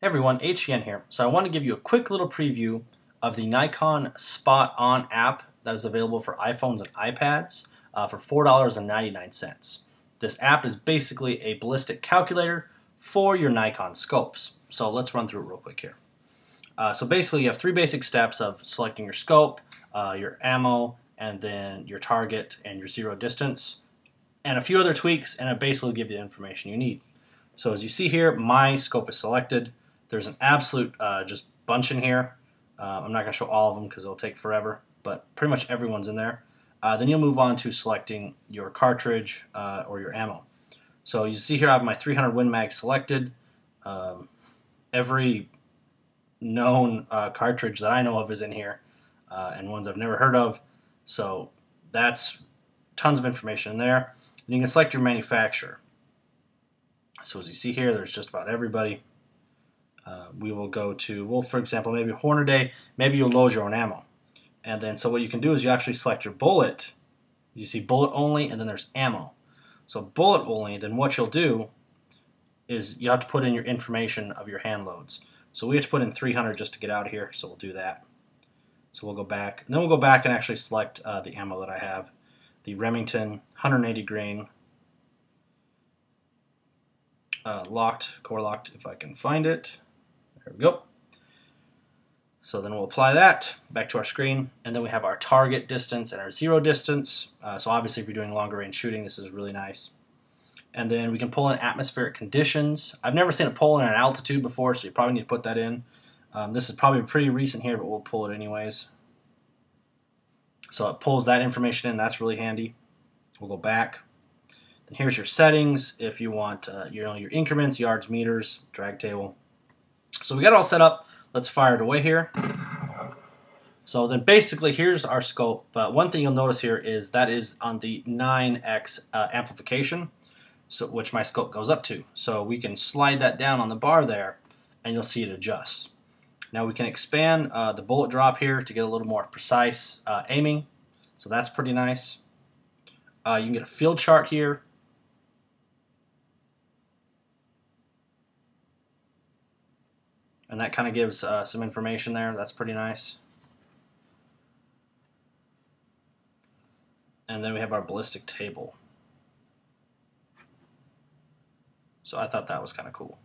Hey everyone, HEN here. So I want to give you a quick little preview of the Nikon Spot On app that is available for iPhones and iPads for $4.99. This app is basically a ballistic calculator for your Nikon scopes. So let's run through it real quick here. So basically you have three basic steps of selecting your scope, your ammo, and then your target and your zero distance, and a few other tweaks, and it basically will give you the information you need. So as you see here, my scope is selected. There's an absolute just bunch in here. I'm not going to show all of them because it'll take forever, but pretty much everyone's in there. Then you'll move on to selecting your cartridge or your ammo. So you see here I have my 300 Win Mag selected. Every known cartridge that I know of is in here, and ones I've never heard of. So that's tons of information in there. And you can select your manufacturer. So as you see here, there's just about everybody. We will go to, well, for example, maybe Hornady, maybe you'll load your own ammo. And then, so what you can do is you actually select your bullet. You see bullet only, and then there's ammo. So bullet only, then what you'll do is you have to put in your information of your hand loads. So we have to put in 300 just to get out of here, so we'll do that. So we'll go back, and then we'll go back and actually select the ammo that I have. The Remington 180 grain core locked, if I can find it. There we go. So then we'll apply that back to our screen, and then we have our target distance and our zero distance. So obviously if you're doing longer range shooting, this is really nice. And then we can pull in atmospheric conditions. I've never seen it pull in an altitude before, so you probably need to put that in. This is probably pretty recent here, but we'll pull it anyways. So it pulls that information in. That's really handy. We'll go back. And here's your settings if you want your increments, yards, meters, drag table. So we got it all set up. Let's fire it away here. So then basically here's our scope. But one thing you'll notice here is that is on the 9x amplification, so which my scope goes up to. So we can slide that down on the bar there, and you'll see it adjusts. Now we can expand the bullet drop here to get a little more precise aiming. So that's pretty nice. You can get a field chart here. And that kind of gives some information there. That's pretty nice. And then we have our ballistic table. So I thought that was kind of cool.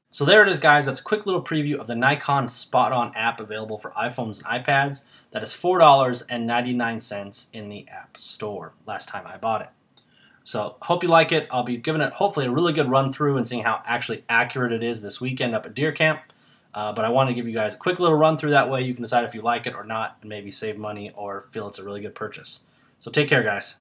So there it is, guys. That's a quick little preview of the Nikon Spot On app available for iPhones and iPads. That is $4.99 in the App Store last time I bought it. So hope you like it. I'll be giving it hopefully a really good run through and seeing how actually accurate it is this weekend up at deer camp. But I want to give you guys a quick little run through, that way you can decide if you like it or not and maybe save money or feel it's a really good purchase. So take care, guys.